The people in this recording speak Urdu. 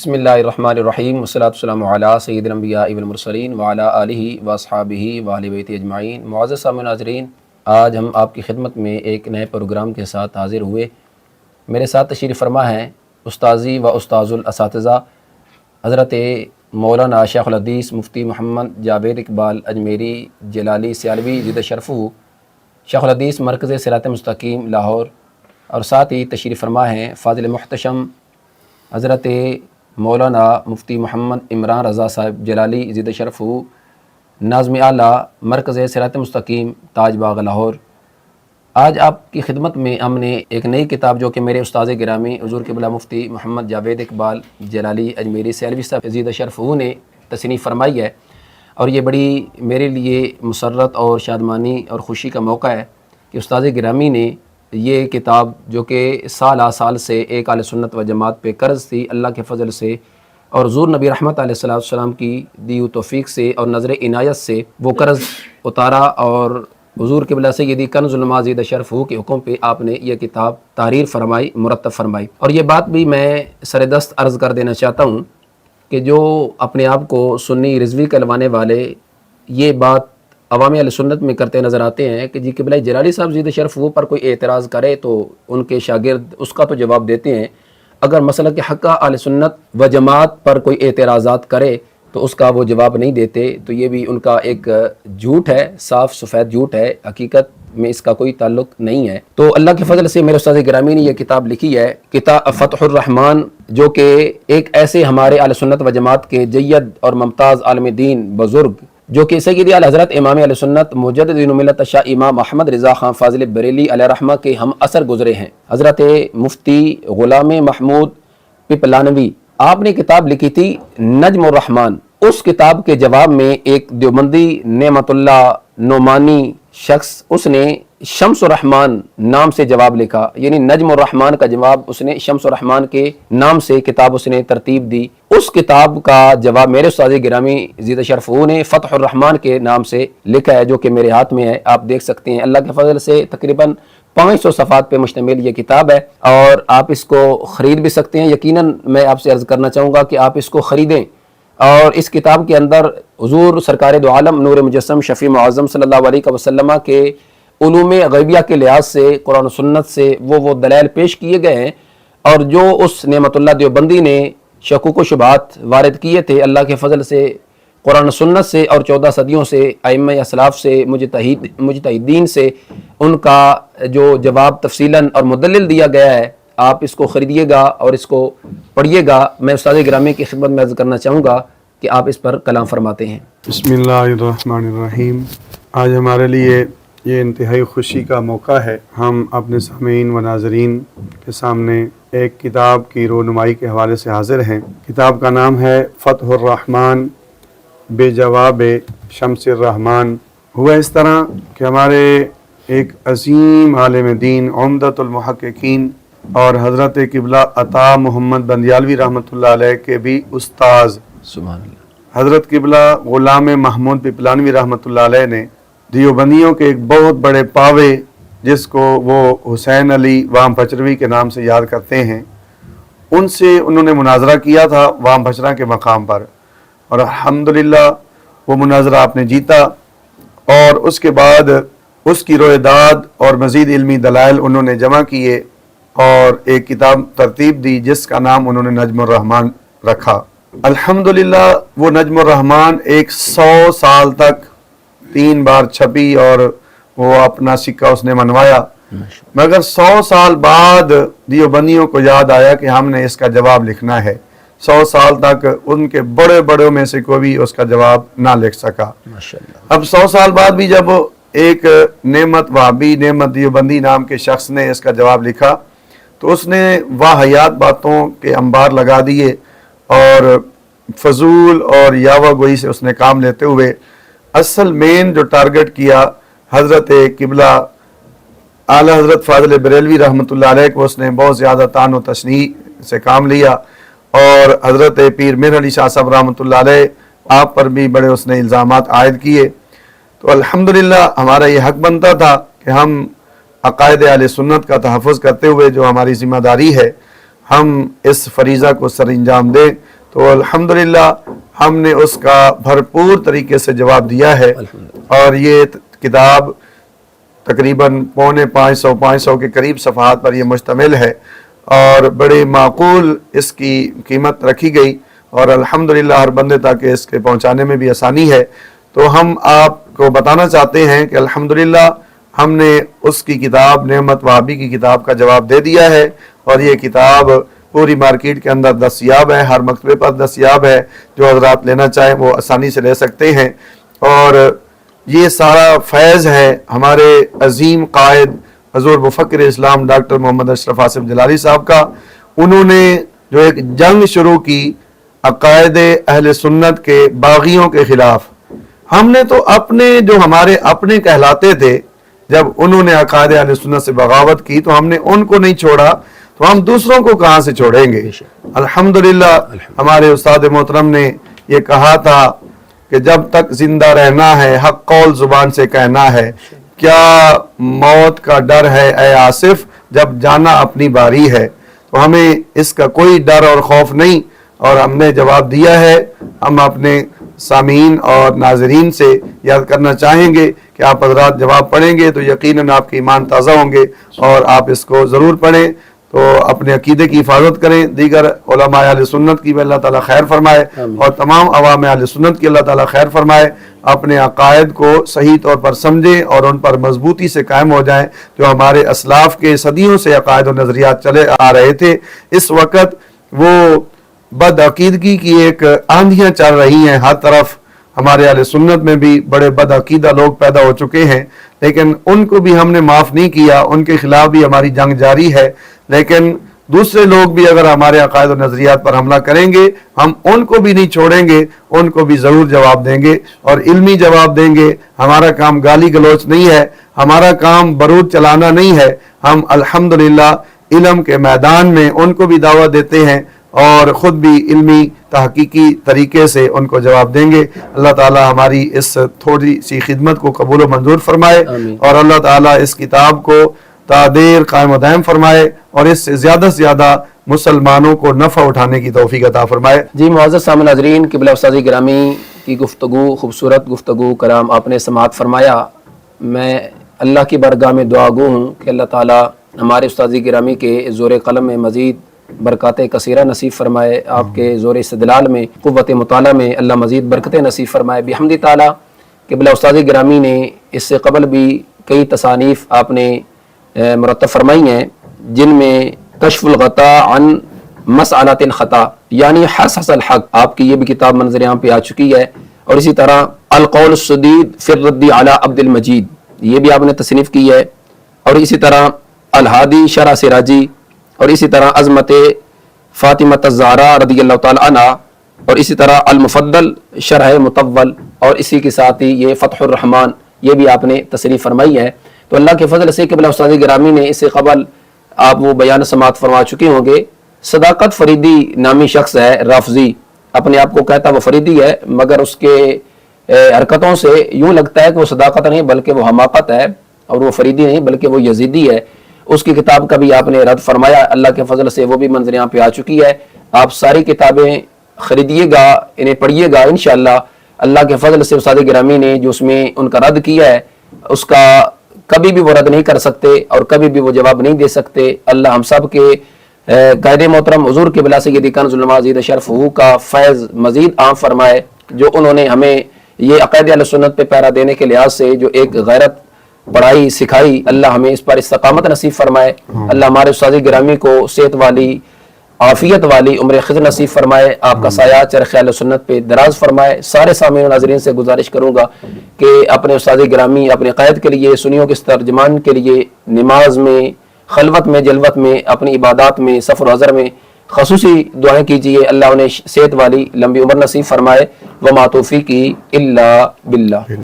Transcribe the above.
بسم اللہ الرحمن الرحیم والصلاۃ والسلام علی سید الانبیاء والمرسلین وعلی آلہ واصحابہ واہل بیت اجمعین۔ معزز سامعین ناظرین، آج ہم آپ کی خدمت میں ایک نئے پروگرام کے ساتھ حاضر ہوئے۔ میرے ساتھ تشریف فرما ہیں استاذی و استاذ الاساتذہ حضرت مولانا شیخ الحدیث مفتی محمد جاوید اقبال اجمیری جلالی سیالوی زیدہ شرفہ، شیخ الحدیث مرکز صراط مستقیم لاہور، اور ساتھ ہی تشریف فرما ہیں فاضل محتشم حضرت مولانا مفتی محمد عمران رضا صاحب جلالی زیدہ شرفہ، ناظم اعلیٰ مرکز صراط مستقیم تاج باغ لاہور۔ آج آپ کی خدمت میں ہم نے ایک نئی کتاب جو کہ میرے استاذ گرامی حضور قبلہ مفتی محمد جاوید اقبال جلالی اجمیری سیالوی صاحب زیدہ شرفہ نے تصنیف فرمائی ہے، اور یہ بڑی میرے لیے مسرت اور شادمانی اور خوشی کا موقع ہے کہ استاذ گرامی نے یہ کتاب جو کہ سال سال سے ایک اہل سنت و جماعت پہ قرض تھی، اللہ کے فضل سے اور حضور نبی رحمت علیہ السلام کی دی توفیق سے اور نظر عنایت سے وہ قرض اتارا، اور حضور قبلہ سیدی کنز العلماء زیدہ شرفہ کے حکم پہ آپ نے یہ کتاب تحریر فرمائی، مرتب فرمائی۔ اور یہ بات بھی میں سر دست عرض کر دینا چاہتا ہوں کہ جو اپنے آپ کو سنی رضوی کہلوانے والے یہ بات عوام اہل سنت میں کرتے نظر آتے ہیں کہ جی قبلہ جلالی صاحب زیدہ شرفہ پر کوئی اعتراض کرے تو ان کے شاگرد اس کا تو جواب دیتے ہیں، اگر مسلک حقہ اہل سنت و جماعت پر کوئی اعتراضات کرے تو اس کا وہ جواب نہیں دیتے، تو یہ بھی ان کا ایک جھوٹ ہے، صاف سفید جھوٹ ہے، حقیقت میں اس کا کوئی تعلق نہیں ہے۔ تو اللہ کے فضل سے میرے استاد گرامی نے یہ کتاب لکھی ہے، کتاب فتح الرحمن، جو کہ ایک ایسے ہمارے اہل سنت و جماعت کے جید اور ممتاز عالم دین بزرگ جو کہ سیدی اعلی حضرت امام اہل سنت مجدد دین و ملت شاہ امام محمد رضا خان فاضل بریلی علیہ رحمہ کے ہم اثر گزرے ہیں، حضرت مفتی غلام محمود پپلانوی۔ آپ نے کتاب لکھی تھی نجم الرحمن۔ اس کتاب کے جواب میں ایک دیوبندی نعمت اللہ نعمانی شخص، اس نے شمس الرحمن نام سے جواب لکھا، یعنی نجم الرحمن کا جواب اس نے شمس الرحمن کے نام سے کتاب اس نے ترتیب دی۔ اس کتاب کا جواب میرے استاد گرامی زیدہ شرفہ نے فتح الرحمن کے نام سے لکھا ہے، جو کہ میرے ہاتھ میں ہے، آپ دیکھ سکتے ہیں۔ اللہ کے فضل سے تقریباً 500 صفحات پہ مشتمل یہ کتاب ہے، اور آپ اس کو خرید بھی سکتے ہیں۔ یقیناً میں آپ سے عرض کرنا چاہوں گا کہ آپ اس کو خریدیں، اور اس کتاب کے اندر حضور سرکار دو عالم نور مجسم شفیع معظم صلی اللہ علیہ وسلم کے علوم غیبیہ کے لحاظ سے قرآن و سنت سے وہ دلائل پیش کیے گئے ہیں، اور جو اس نعمت اللہ دیوبندی نے شکوک و شبہات وارد کیے تھے، اللہ کے فضل سے قرآن و سنت سے اور 14 صدیوں سے ائمہ اسلاف سے مجتہدین سے ان کا جو جواب تفصیلاً اور مدلل دیا گیا ہے، آپ اس کو خریدیے گا اور اس کو پڑھیے گا۔ میں استاد گرامی کی خدمت میں عرض کرنا چاہوں گا کہ آپ اس پر کلام فرماتے ہیں۔ بسم اللہ الرحمن الرحیم۔ آج ہمارے لیے یہ انتہائی خوشی کا موقع ہے، ہم اپنے سامعین و ناظرین کے سامنے ایک کتاب کی رونمائی کے حوالے سے حاضر ہیں۔ کتاب کا نام ہے فتح الرحمن بے جواب شمس الرحمن۔ ہوا اس طرح کہ ہمارے ایک عظیم عالم دین عمدۃ المحققین اور حضرت قبلہ عطا محمد بندیالوی رحمۃ اللہ علیہ کے بھی استاذ سبحان اللہ حضرت قبلہ غلام محمود پپلانوی رحمۃ اللہ علیہ نے دیوبندیوں کے ایک بہت بڑے پاوے، جس کو وہ حسین علی وام پچروی کے نام سے یاد کرتے ہیں، ان سے انہوں نے مناظرہ کیا تھا وام پچرا کے مقام پر، اور الحمدللہ وہ مناظرہ آپ نے جیتا، اور اس کے بعد اس کی روئے داد اور مزید علمی دلائل انہوں نے جمع کیے اور ایک کتاب ترتیب دی جس کا نام انہوں نے نجم الرحمن رکھا۔ الحمدللہ وہ نجم الرحمن 100 سال تک 3 بار چھپی اور وہ اپنا سکہ اس نے منوایا، مگر 100 سال بعد دیوبندیوں کو یاد آیا کہ ہم نے اس کا جواب لکھنا ہے۔ 100 سال تک ان کے بڑے بڑوں میں سے کوئی بھی اس کا جواب نہ لکھ سکا۔ اب 100 سال بعد بھی جب ایک نعمت وہابی نعمت دیوبندی نام کے شخص نے اس کا جواب لکھا تو اس نے واہیات باتوں کے انبار لگا دیے، اور فضول اور یاوہ گوئی سے اس نے کام لیتے ہوئے اصل مین جو ٹارگٹ کیا حضرت قبلہ اعلی حضرت فاضل بریلوی رحمۃ اللہ علیہ کو اس نے بہت زیادہ طعن و تشنیع سے کام لیا، اور حضرت پیر میر علی شاہ صاحب رحمۃ اللہ علیہ آپ پر بھی بڑے اس نے الزامات عائد کیے۔ تو الحمدللہ ہمارا یہ حق بنتا تھا کہ ہم عقائد اہل سنت کا تحفظ کرتے ہوئے جو ہماری ذمہ داری ہے، ہم اس فریضہ کو سر انجام دیں، تو الحمدللہ ہم نے اس کا بھرپور طریقے سے جواب دیا ہے، اور یہ کتاب تقریباً 450 کے قریب صفحات پر یہ مشتمل ہے، اور بڑے معقول اس کی قیمت رکھی گئی، اور الحمدللہ ہر بندے تک اس کے پہنچانے میں بھی آسانی ہے۔ تو ہم آپ کو بتانا چاہتے ہیں کہ الحمدللہ ہم نے اس کی کتاب نعمت وہابی کی کتاب کا جواب دے دیا ہے، اور یہ کتاب پوری مارکیٹ کے اندر دستیاب ہے، ہر مکتبے پر دستیاب ہے، جو حضرات لینا چاہیں وہ آسانی سے لے سکتے ہیں۔ اور یہ سارا فیض ہے ہمارے عظیم قائد حضور مفکر اسلام ڈاکٹر محمد اشرف عاصم جلالی صاحب کا۔ انہوں نے جو ایک جنگ شروع کی عقائد اہل سنت کے باغیوں کے خلاف، ہم نے تو اپنے جو ہمارے اپنے کہلاتے تھے، جب انہوں نے عقائد اہل سنت سے بغاوت کی تو ہم نے ان کو نہیں چھوڑا، تو ہم دوسروں کو کہاں سے چھوڑیں گے؟ الحمدللہ ہمارے استاد محترم نے یہ کہا تھا کہ جب تک زندہ رہنا ہے حق قول زبان سے کہنا ہے، کیا موت کا ڈر ہے اے آصف جب جانا اپنی باری ہے۔ تو ہمیں اس کا کوئی ڈر اور خوف نہیں، اور ہم نے جواب دیا ہے۔ ہم اپنے سامعین اور ناظرین سے یاد کرنا چاہیں گے کہ آپ حضرات جواب پڑھیں گے تو یقیناً آپ کے ایمان تازہ ہوں گے، اور آپ اس کو ضرور پڑھیں، تو اپنے عقیدے کی حفاظت کریں، دیگر علماء اہل سنت کی بھی اللہ تعالیٰ خیر فرمائے، اور تمام عوام اہل سنت کی اللہ تعالیٰ خیر فرمائے۔ اپنے عقائد کو صحیح طور پر سمجھیں اور ان پر مضبوطی سے قائم ہو جائیں، جو ہمارے اسلاف کے صدیوں سے عقائد و نظریات چلے آ رہے تھے۔ اس وقت وہ بد عقیدگی کی ایک آندھیاں چل رہی ہیں ہر طرف، ہمارے اہل سنت میں بھی بڑے بد عقیدہ لوگ پیدا ہو چکے ہیں، لیکن ان کو بھی ہم نے معاف نہیں کیا، ان کے خلاف بھی ہماری جنگ جاری ہے۔ لیکن دوسرے لوگ بھی اگر ہمارے عقائد و نظریات پر حملہ کریں گے، ہم ان کو بھی نہیں چھوڑیں گے، ان کو بھی ضرور جواب دیں گے، اور علمی جواب دیں گے۔ ہمارا کام گالی گلوچ نہیں ہے، ہمارا کام برود چلانا نہیں ہے، ہم الحمدللہ علم کے میدان میں ان کو بھی دعوت دیتے ہیں، اور خود بھی علمی تحقیقی طریقے سے ان کو جواب دیں گے۔ اللہ تعالیٰ ہماری اس تھوڑی سی خدمت کو قبول و منظور فرمائے، اور اللہ تعالیٰ اس کتاب کو تا دیر قائم و دائم فرمائے، اور اس سے زیادہ مسلمانوں کو نفع اٹھانے کی توفیق عطا فرمائے۔ جی معزز سامعین ناظرین، قبلہ استاذ گرامی کی گفتگو، خوبصورت گفتگو کلام آپ نے سماعت فرمایا۔ میں اللہ کی بارگاہ میں دعا گو ہوں کہ اللہ تعالیٰ ہمارے استاذ گرامی کے زور قلم میں مزید برکات کثیرہ نصیب فرمائے، آپ کے زور استدلال میں، قوت مطالعہ میں اللہ مزید برکتیں نصیب فرمائے بحمد تعالیٰ۔ قبلہ استاذ گرامی نے اس سے قبل بھی کئی تصانیف آپ نے مرتب فرمائی ہیں، جن میں کشف الغطاء عن مسألۃ الخطا یعنی حصص الحق، آپ کی یہ بھی کتاب منظر عام پہ آ چکی ہے، اور اسی طرح القول السدید فی الرد علی عبد المجید، یہ بھی آپ نے تصنیف کی ہے، اور اسی طرح الہادی شرح سراجی، اور اسی طرح عظمت فاطمہ الزہرا رضی اللہ تعالی عنہ، اور اسی طرح المفضل شرح مطول، اور اسی کے ساتھ ہی یہ فتح الرحمن، یہ بھی آپ نے تصنیف فرمائی ہے۔ تو اللہ کے فضل سے قبلہ استاذ گرامی نے اس سے قبل آپ وہ بیان سماعت فرما چکے ہوں گے۔ صداقت فریدی نامی شخص ہے، رافضی، اپنے آپ کو کہتا وہ فریدی ہے، مگر اس کے حرکتوں سے یوں لگتا ہے کہ وہ صداقت نہیں بلکہ وہ حماقت ہے، اور وہ فریدی نہیں بلکہ وہ یزیدی ہے۔ اس کی کتاب کا بھی آپ نے رد فرمایا، اللہ کے فضل سے وہ بھی منظر یہاں پہ آ چکی ہے۔ آپ ساری کتابیں خریدیے گا، انہیں پڑھیے گا، انشاءاللہ اللہ کے فضل سے استاد گرامی نے جو اس میں ان کا رد کیا ہے، اس کا کبھی بھی وہ رد نہیں کر سکتے اور کبھی بھی وہ جواب نہیں دے سکتے۔ اللہ ہم سب کے قائد محترم حضور قبلہ سیدی کنز العلماء زید شرف ہو کا فیض مزید عام فرمائے، جو انہوں نے ہمیں یہ عقائد اہل سنت پہ پیرا دینے کے لحاظ سے جو ایک غیرت پڑھائی سکھائی، اللہ ہمیں اس پر استقامت نصیب فرمائے۔ اللہ ہمارے استاد گرامی کو صحت والی، عافیت والی عمر خضر نصیب فرمائے، آپ کا سایہ چرخ اہل سنت پہ دراز فرمائے۔ سارے سامعین و ناظرین سے گزارش کروں گا کہ اپنے استاد گرامی، اپنے قائد کے لیے، سنیوں کے ترجمان کے لیے نماز میں، خلوت میں، جلوت میں، اپنی عبادات میں، سفر و حضر میں خصوصی دعائیں کیجئے، اللہ انہیں صحت والی لمبی عمر نصیب فرمائے۔ وما توفیقی الا باللہ۔